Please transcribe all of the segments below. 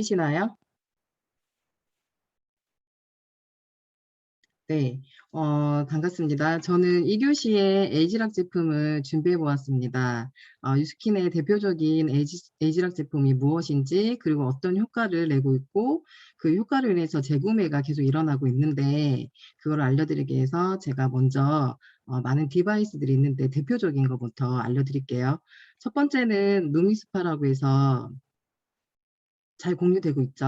시나요? 네. 반갑습니다. 저는 2교시에 에이지락 제품을 준비해 보았습니다. 유스킨의 대표적인 에이지락 제품이 무엇인지, 그리고 어떤 효과를 내고 있고, 그 효과로 인해서 재구매가 계속 일어나고 있는데, 그걸 알려드리기 위해서 제가 먼저 많은 디바이스들이 있는데 대표적인 것부터 알려드릴게요. 첫 번째는 루미스파라고 해서 잘 공유되고 있죠.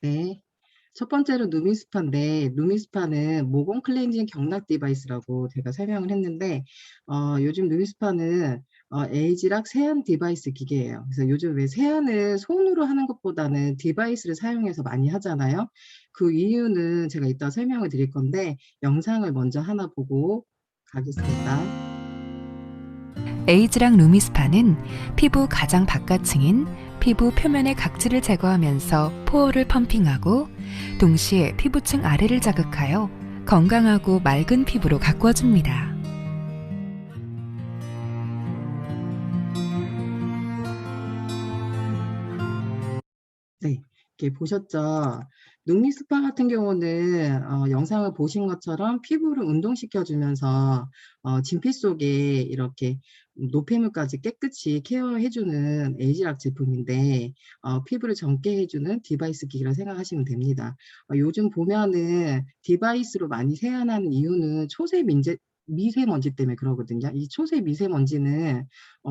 네. 첫 번째로 누미스파인데, 누미스파는 모공 클렌징 경락 디바이스라고 제가 설명을 했는데, 요즘 누미스파는 에이지락 세안 디바이스 기계예요. 그래서 요즘 왜 세안을 손으로 하는 것보다는 디바이스를 사용해서 많이 하잖아요. 그 이유는 제가 이따 설명을 드릴 건데, 영상을 먼저 하나 보고 가겠습니다. 에이지락 루미스파는 피부 가장 바깥층인 피부 표면의 각질을 제거하면서 포어를 펌핑하고 동시에 피부층 아래를 자극하여 건강하고 맑은 피부로 가꾸어줍니다. 네. 이렇게 보셨죠? 눈미스파 같은 경우는 영상을 보신 것처럼 피부를 운동시켜 주면서 진피 속에 이렇게 노폐물까지 깨끗이 케어해 주는 에이지락 제품인데, 피부를 젊게 해 주는 디바이스 기기라 생각하시면 됩니다. 요즘 보면은 디바이스로 많이 세안하는 이유는 미세먼지 때문에 그러거든요. 이 초세 미세먼지는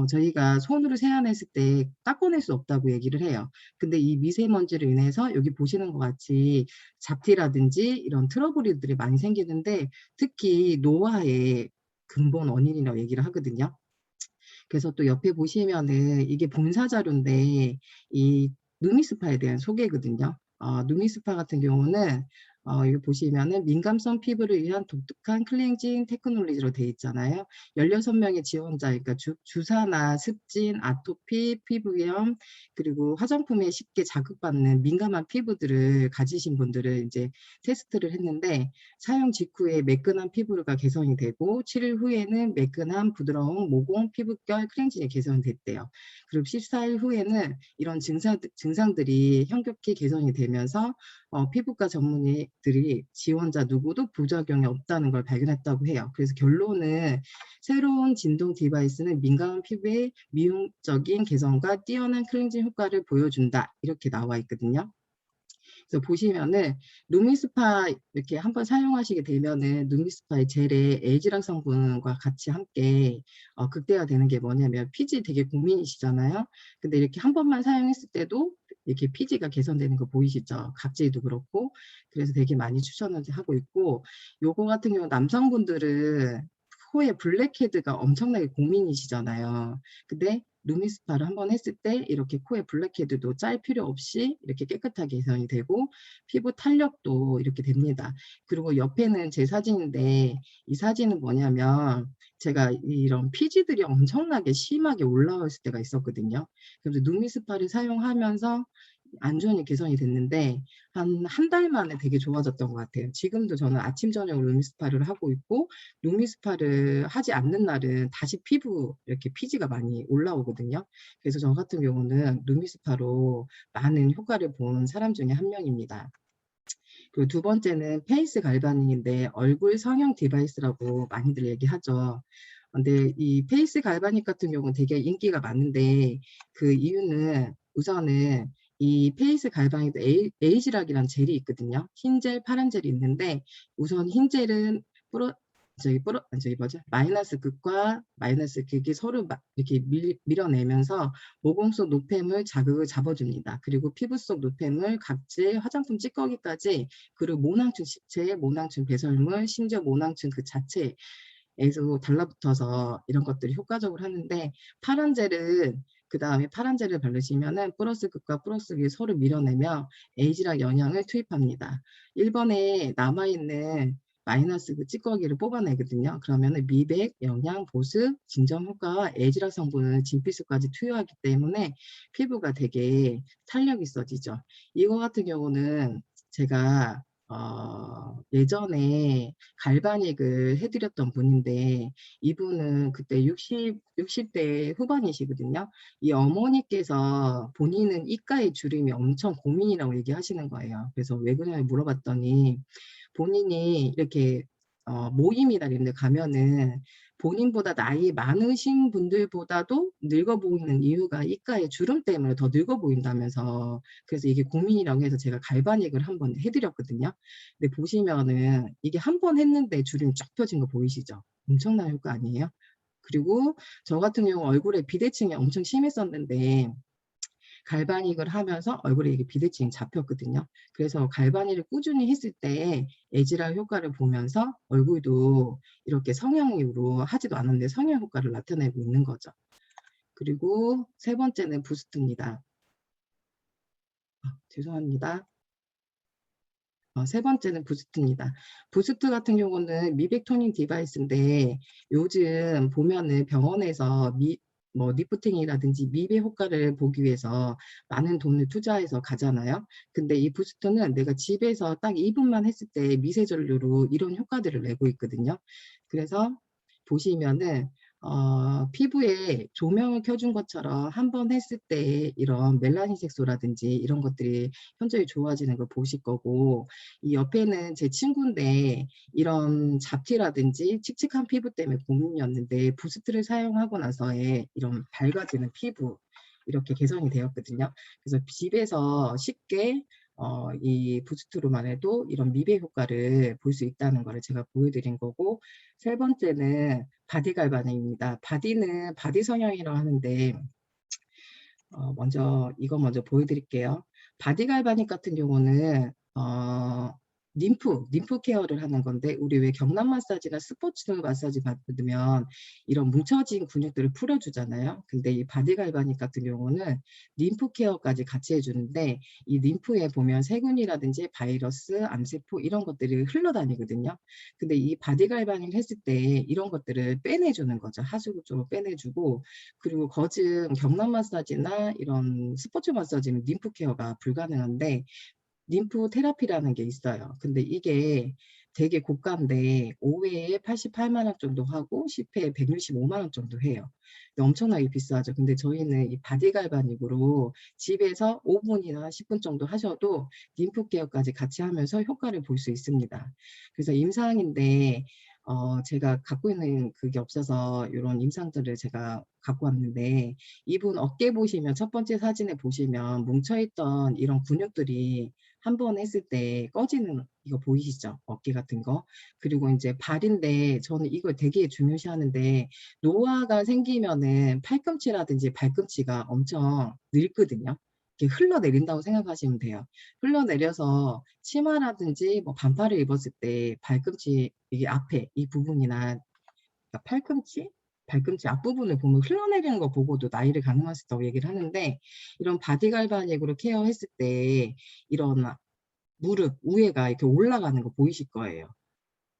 저희가 손으로 세안했을 때 닦아낼 수 없다고 얘기를 해요. 근데 이 미세먼지로 인해서 여기 보시는 것 같이 잡티라든지 이런 트러블들이 많이 생기는데, 특히 노화의 근본 원인이라고 얘기를 하거든요. 그래서 또 옆에 보시면은 이게 본사 자료인데, 이 누미스파에 대한 소개거든요. 누미스파 같은 경우는 여기 보시면은 민감성 피부를 위한 독특한 클렌징 테크놀로지로 되어 있잖아요. 16명의 지원자, 그러니까 주사나 습진, 아토피, 피부염, 그리고 화장품에 쉽게 자극받는 민감한 피부들을 가지신 분들을 이제 테스트를 했는데, 사용 직후에 매끈한 피부가 개선이 되고 7일 후에는 매끈한 부드러운 모공 피부결 클렌징이 개선이 됐대요. 그리고 14일 후에는 이런 증상들이 현격히 개선이 되면서 피부과 전문의들이 지원자 누구도 부작용이 없다는 걸 발견했다고 해요. 그래서 결론은 새로운 진동 디바이스는 민감한 피부의 미용적인 개선과 뛰어난 클렌징 효과를 보여준다, 이렇게 나와 있거든요. 그래서 보시면은 루미스파 이렇게 한번 사용하시게 되면은 루미스파의 젤에 에이지락 성분과 같이 함께 극대화되는 게 뭐냐면, 피지 되게 고민이시잖아요. 근데 이렇게 한 번만 사용했을 때도 이렇게 피지가 개선되는 거 보이시죠? 각질도 그렇고. 그래서 되게 많이 추천을 하고 있고, 요거 같은 경우 남성분들은 코에 블랙헤드가 엄청나게 고민이시잖아요. 근데 루미스파를 한번 했을 때 이렇게 코에 블랙헤드도 짤 필요 없이 이렇게 깨끗하게 개선이 되고, 피부 탄력도 이렇게 됩니다. 그리고 옆에는 제 사진인데, 이 사진은 뭐냐면, 제가 이런 피지들이 엄청나게 심하게 올라왔을 때가 있었거든요. 그래서 루미스파를 사용하면서 안 좋은 개선이 됐는데, 한 달 만에 되게 좋아졌던 것 같아요. 지금도 저는 아침 저녁 루미스파를 하고 있고, 루미스파를 하지 않는 날은 다시 피부 이렇게 피지가 많이 올라오거든요. 그래서 저 같은 경우는 루미스파로 많은 효과를 본 사람 중에 한 명입니다. 그리고 두 번째는 페이스 갈바닉인데, 얼굴 성형 디바이스라고 많이들 얘기하죠. 근데 이 페이스 갈바닉 같은 경우는 되게 인기가 많은데, 그 이유는 우선은 이 페이스 갈바닉도 에이지락이라는 젤이 있거든요. 흰 젤, 파란 젤이 있는데, 우선 흰 젤은 마이너스 극과 마이너스 극이 서로 이렇게 밀어내면서 모공 속 노폐물 자극을 잡아줍니다. 그리고 피부 속 노폐물, 각질, 화장품 찌꺼기까지, 그리고 모낭층 식체, 모낭층 배설물, 심지어 모낭층 그 자체에서 달라붙어서 이런 것들이 효과적으로 하는데, 파란 젤은 그 다음에 파란 젤을 바르시면은 플러스 극과 플러스 극이 서로 밀어내며 에이지락 영향을 투입합니다. 1번에 남아있는 마이너스 그 찌꺼기를 뽑아내거든요. 그러면은 미백, 영양, 보습, 진정 효과와 에이지락 성분을 진피수까지 투여하기 때문에 피부가 되게 탄력 있어지죠. 이거 같은 경우는 제가 예전에 갈바닉을 해드렸던 분인데 이분은 그때 60대 후반이시거든요. 이 어머니께서 본인은 이가의 주름이 엄청 고민이라고 얘기하시는 거예요. 그래서 왜 그러냐고 물어봤더니 본인이 이렇게 모임이나 이런 데 가면은 본인보다 나이 많으신 분들보다도 늙어 보이는 이유가 이가의 주름 때문에 더 늙어 보인다면서, 그래서 이게 고민이라고 해서 제가 갈바닉을 한번 해드렸거든요. 근데 보시면은 이게 한 번 했는데 주름이 쫙 펴진 거 보이시죠? 엄청난 효과 아니에요? 그리고 저 같은 경우 얼굴에 비대칭이 엄청 심했었는데 갈바닉을 하면서 얼굴에 이게 비대칭이 잡혔거든요. 그래서 갈바닉을 꾸준히 했을 때 에지라 효과를 보면서 얼굴도 이렇게 성형으로 하지도 않았는데 성형 효과를 나타내고 있는 거죠. 그리고 세 번째는 부스트입니다. 죄송합니다. 세 번째는 부스트입니다. 부스트 같은 경우는 미백 토닝 디바이스인데 요즘 보면은 병원에서 리프팅이라든지 미백 효과를 보기 위해서 많은 돈을 투자해서 가잖아요. 근데 이 부스트는 내가 집에서 딱 2분만 했을 때 미세전류로 이런 효과들을 내고 있거든요. 그래서 보시면은 피부에 조명을 켜준 것처럼 한 번 했을 때 이런 멜라닌 색소라든지 이런 것들이 현저히 좋아지는 걸 보실 거고, 이 옆에는 제 친구인데 이런 잡티라든지 칙칙한 피부 때문에 고민이었는데 부스트를 사용하고 나서의 이런 밝아지는 피부 이렇게 개선이 되었거든요. 그래서 집에서 쉽게 이 부스트로만 해도 이런 미백 효과를 볼 수 있다는 거를 제가 보여드린 거고, 세 번째는 바디 갈바닉입니다. 바디는 바디 성형이라고 하는데 이거 먼저 보여드릴게요. 바디 갈바닉 같은 경우는 림프 케어를 하는 건데, 우리 왜 경락 마사지나 스포츠 마사지 받으면 이런 뭉쳐진 근육들을 풀어주잖아요. 근데 이 바디 갈바닉 같은 경우는 림프 케어까지 같이 해주는데, 이 림프에 보면 세균이라든지 바이러스, 암세포 이런 것들이 흘러다니거든요. 근데 이 바디 갈바닉 했을 때 이런 것들을 빼내주는 거죠. 하수구 쪽으로 빼내주고, 그리고 거진 경락 마사지나 이런 스포츠 마사지는 림프 케어가 불가능한데 림프 테라피라는 게 있어요. 근데 이게 되게 고가인데 5회에 88만 원 정도 하고 10회에 165만 원 정도 해요. 근데 엄청나게 비싸죠. 근데 저희는 이 바디 갈바닉으로 집에서 5분이나 10분 정도 하셔도 림프 케어까지 같이 하면서 효과를 볼 수 있습니다. 그래서 임상인데 제가 갖고 있는 그게 없어서 이런 임상들을 제가 갖고 왔는데, 이분 어깨 보시면 첫 번째 사진에 보시면 뭉쳐있던 이런 근육들이 한 번 했을 때 꺼지는 이거 보이시죠? 어깨 같은 거. 그리고 이제 발인데 저는 이걸 되게 중요시하는데, 노화가 생기면은 팔꿈치라든지 발꿈치가 엄청 늙거든요. 이렇게 흘러내린다고 생각하시면 돼요. 흘러내려서 치마라든지 뭐 반팔을 입었을 때 발꿈치 이게 앞에 이 부분이나, 그러니까 발꿈치 앞부분을 보면 흘러내리는 거 보고도 나이를 가늠할 수 있다고 얘기를 하는데, 이런 바디 갈바닉으로 케어했을 때 이런 무릎 위에가 이렇게 올라가는 거 보이실 거예요.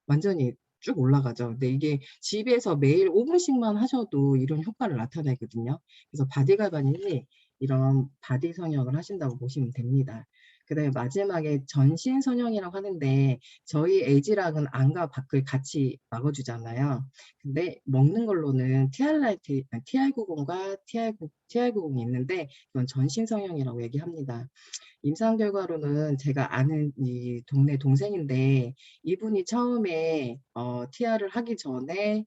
완전히 쭉 올라가죠. 근데 이게 집에서 매일 5분씩만 하셔도 이런 효과를 나타내거든요. 그래서 바디 갈바닉이 이런 바디 성형을 하신다고 보시면 됩니다. 그다음에 마지막에 전신 성형이라고 하는데, 저희 에이지락은 안과 밖을 같이 막아주잖아요. 근데 먹는 걸로는 TR90과 TR90이 있는데 이건 전신 성형이라고 얘기합니다. 임상 결과로는 제가 아는 이 동네 동생인데 이분이 처음에 TR을 하기 전에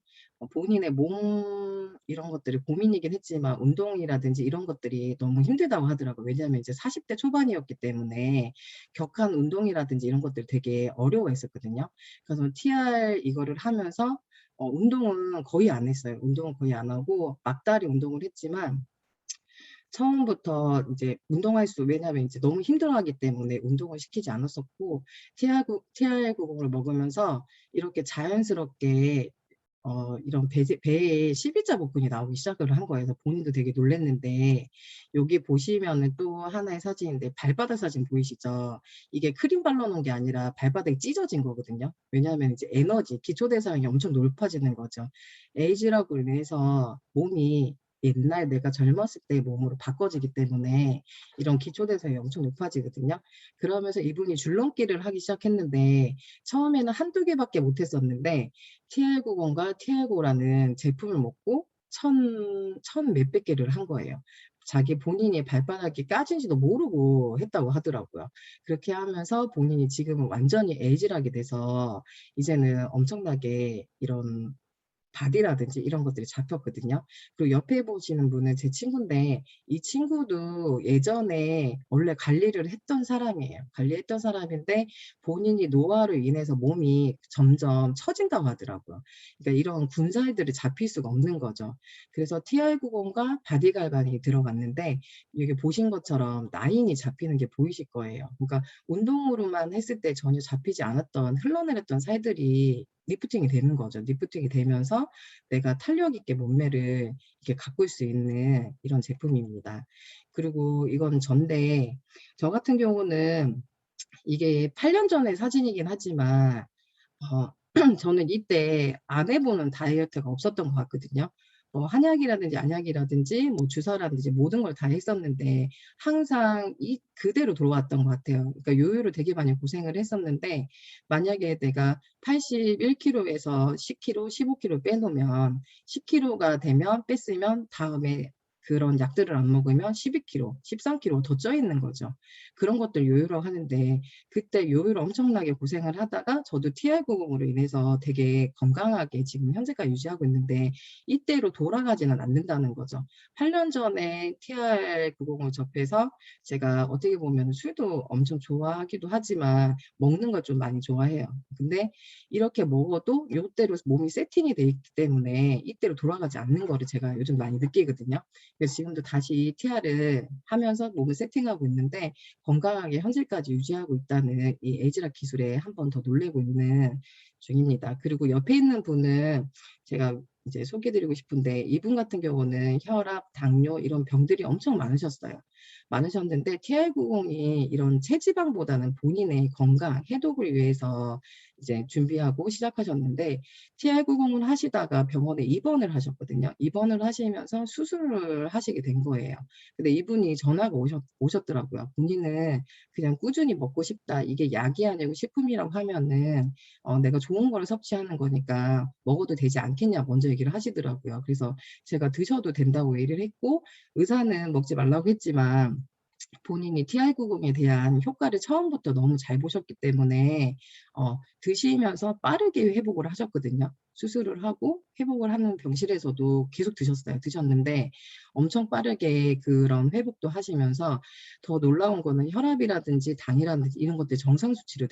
본인의 몸 이런 것들이 고민이긴 했지만 운동이라든지 이런 것들이 너무 힘들다고 하더라고요. 왜냐하면 이제 40대 초반이었기 때문에 격한 운동이라든지 이런 것들 되게 어려워했었거든요. 그래서 TR 이거를 하면서 운동은 거의 안 했어요. 운동은 거의 안 하고 막다리 운동을 했지만 처음부터 이제 왜냐하면 이제 너무 힘들어하기 때문에 운동을 시키지 않았었고, TR90을 먹으면서 이렇게 자연스럽게 이런 배에 12자 복근이 나오기 시작을 한 거예요. 그래서 본인도 되게 놀랐는데, 여기 보시면은 또 하나의 사진인데 발바닥 사진 보이시죠? 이게 크림 발라놓은 게 아니라 발바닥이 찢어진 거거든요. 왜냐하면 이제 기초 대사량이 엄청 높아지는 거죠. 에이즈라고 인해서 몸이 옛날 내가 젊었을 때의 몸으로 바꿔지기 때문에 이런 기초대사량이 엄청 높아지거든요. 그러면서 이분이 줄넘기를 하기 시작했는데 처음에는 한두 개밖에 못했었는데 TR90과 TR9라는 제품을 먹고 천 몇백 개를 한 거예요. 자기 본인이 발바닥이 까진지도 모르고 했다고 하더라고요. 그렇게 하면서 본인이 지금은 완전히 에이즈락이 돼서 이제는 엄청나게 이런 바디라든지 이런 것들이 잡혔거든요. 그리고 옆에 보시는 분은 제 친구인데 이 친구도 예전에 원래 관리를 했던 사람이에요. 관리했던 사람인데 본인이 노화로 인해서 몸이 점점 처진다고 하더라고요. 그러니까 이런 군살들이 잡힐 수가 없는 거죠. 그래서 TR90과 바디갈반이 들어갔는데 여기 보신 것처럼 라인이 잡히는 게 보이실 거예요. 그러니까 운동으로만 했을 때 전혀 잡히지 않았던 흘러내렸던 살들이 리프팅이 되는 거죠. 리프팅이 되면서 내가 탄력 있게 몸매를 이렇게 가꿀 수 있는 이런 제품입니다. 그리고 이건 전데 저 같은 경우는 이게 8년 전의 사진이긴 하지만 저는 이때 안 해보는 다이어트가 없었던 것 같거든요. 뭐 한약이라든지 안약이라든지 뭐 주사라든지 모든 걸 다 했었는데 항상 그대로 돌아왔던 것 같아요. 그러니까 요요를 되게 많이 고생을 했었는데 만약에 내가 81kg에서 10kg, 15kg 빼놓으면 10kg가 되면 뺐으면 다음에 그런 약들을 안 먹으면 12kg, 13kg 더 쪄 있는 거죠. 그런 것들 요요라고 하는데 그때 요요를 엄청나게 고생을 하다가 저도 TR90으로 인해서 되게 건강하게 지금 현재까지 유지하고 있는데 이때로 돌아가지는 않는다는 거죠. 8년 전에 TR90을 접해서 제가 어떻게 보면 술도 엄청 좋아하기도 하지만 먹는 걸 좀 많이 좋아해요. 근데 이렇게 먹어도 이때로 몸이 세팅이 돼 있기 때문에 이때로 돌아가지 않는 거를 제가 요즘 많이 느끼거든요. 그래서 지금도 다시 TR을 하면서 몸을 세팅하고 있는데 건강하게 현재까지 유지하고 있다는 이 에이즈락 기술에 한 번 더 놀래고 있는 중입니다. 그리고 옆에 있는 분은 제가 이제 소개드리고 싶은데 이분 같은 경우는 혈압, 당뇨 이런 병들이 엄청 많으셨는데 TR90이 이런 체지방보다는 본인의 건강, 해독을 위해서 이제 준비하고 시작하셨는데 TR90을 하시다가 병원에 입원을 하셨거든요. 입원을 하시면서 수술을 하시게 된 거예요. 근데 이분이 전화가 오셨더라고요. 본인은 그냥 꾸준히 먹고 싶다. 이게 약이 아니고 식품이라고 하면은 내가 좋은 거를 섭취하는 거니까 먹어도 되지 않겠냐 먼저 얘기를 하시더라고요. 그래서 제가 드셔도 된다고 얘기를 했고 의사는 먹지 말라고 했지만 본인이 TR90에 대한 효과를 처음부터 너무 잘 보셨기 때문에 드시면서 빠르게 회복을 하셨거든요. 수술을 하고 회복을 하는 병실에서도 계속 드셨는데 엄청 빠르게 그런 회복도 하시면서 더 놀라운 거는 혈압이라든지 당이라든지 이런 것들 정상 수치로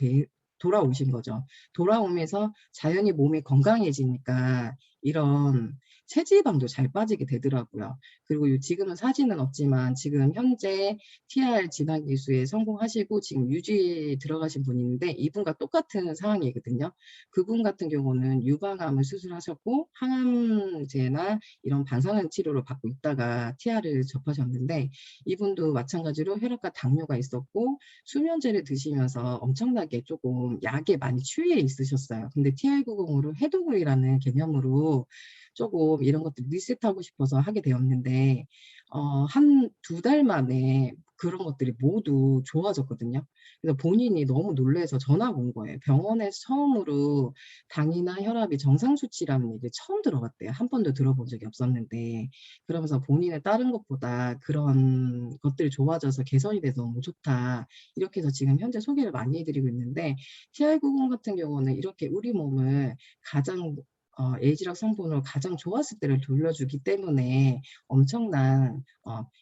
돌아오신 거죠. 돌아오면서 자연히 몸이 건강해지니까 이런 체지방도 잘 빠지게 되더라고요. 그리고 지금은 사진은 없지만 지금 현재 TR 진화 기수에 성공하시고 지금 유지 들어가신 분인데 이분과 똑같은 상황이거든요. 그분 같은 경우는 유방암을 수술하셨고 항암제나 이런 반상회 치료를 받고 있다가 TR을 접하셨는데 이분도 마찬가지로 혈압과 당뇨가 있었고 수면제를 드시면서 엄청나게 조금 약에 많이 취해 있으셨어요. 근데 TR90으로 해독이라는 개념으로 조금 이런 것들 리셋하고 싶어서 하게 되었는데 한 2달 만에 그런 것들이 모두 좋아졌거든요. 그래서 본인이 너무 놀라서 전화가 온 거예요. 병원에서 처음으로 당이나 혈압이 정상 수치라는 얘기 처음 들어봤대요. 한 번도 들어본 적이 없었는데 그러면서 본인의 다른 것보다 그런 것들이 좋아져서 개선이 돼서 너무 좋다. 이렇게 해서 지금 현재 소개를 많이 해드리고 있는데 TR90 같은 경우는 이렇게 우리 몸을 가장 에이즈락 성분을 가장 좋았을 때를 돌려주기 때문에 엄청난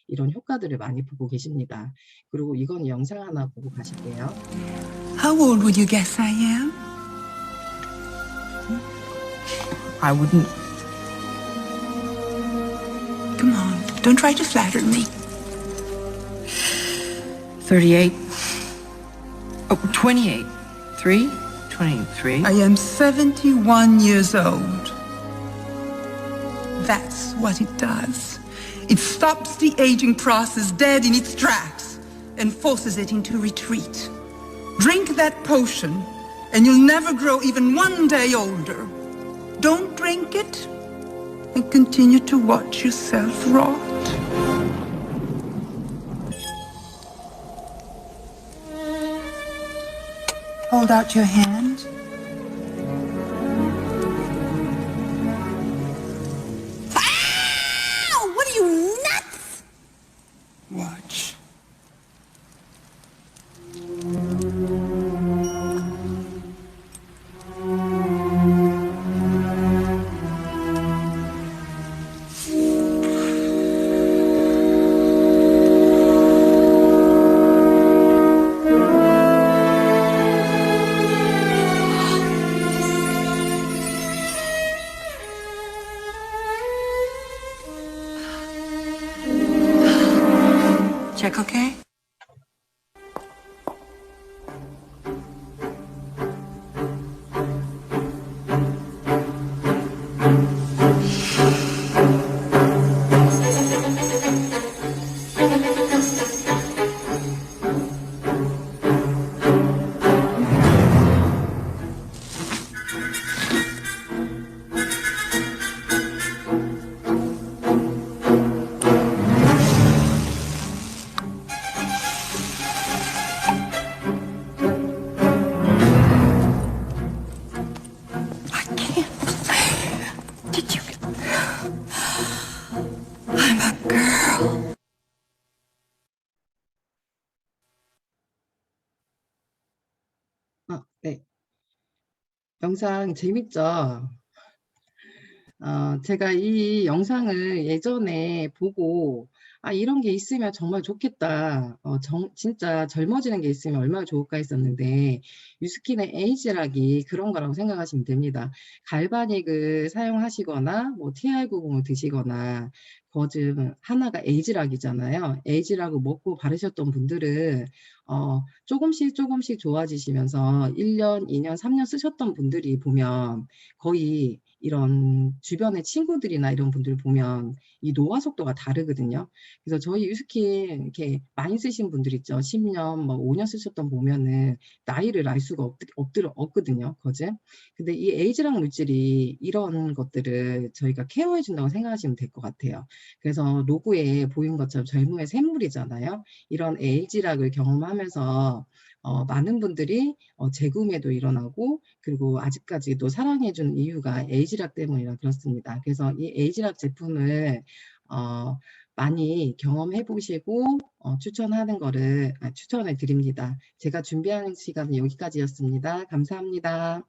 이런 효과들을 많이 보고 계십니다. 그리고 이건 영상 하나 보고 가실게요. How old would you guess I am? I wouldn't. Come on, don't try to flatter me. 38. Oh, 28. 3? 23. I am 71 years old. That's what it does. It stops the aging process dead in its tracks and forces it into retreat. Drink that potion and you'll never grow even one day older. Don't drink it and continue to watch yourself rot. Hold out your hand. Ow! What are you, nuts? Watch. Check okay? I can't. Did you? I'm a girl. 네. 영상 재밌죠? 제가 이 영상을 예전에 보고, 아, 이런 게 있으면 정말 좋겠다. 진짜 젊어지는 게 있으면 얼마나 좋을까 했었는데, 유스킨의 에이지락이 그런 거라고 생각하시면 됩니다. 갈바닉을 사용하시거나, 뭐, TR90을 드시거나, 거즘 하나가 에이지락이잖아요. 에이지락을 먹고 바르셨던 분들은, 조금씩 조금씩 좋아지시면서 1년, 2년, 3년 쓰셨던 분들이 보면 거의 이런 주변의 친구들이나 이런 분들 보면 이 노화 속도가 다르거든요. 그래서 저희 유스킨 이렇게 많이 쓰신 분들 있죠. 10년, 뭐 5년 쓰셨던 보면은 나이를 알 수가 없거든요. 거제. 근데 이 에이지락 물질이 이런 것들을 저희가 케어해 준다고 생각하시면 될 것 같아요. 그래서 로고에 보인 것처럼 젊음의 샘물이잖아요. 이런 에이지락을 경험하면서 많은 분들이 재구매도 일어나고 그리고 아직까지도 사랑해주는 이유가 에이지락 때문이라 그렇습니다. 그래서 이 에이지락 제품을 많이 경험해 보시고 추천을 드립니다. 제가 준비하는 시간은 여기까지였습니다. 감사합니다.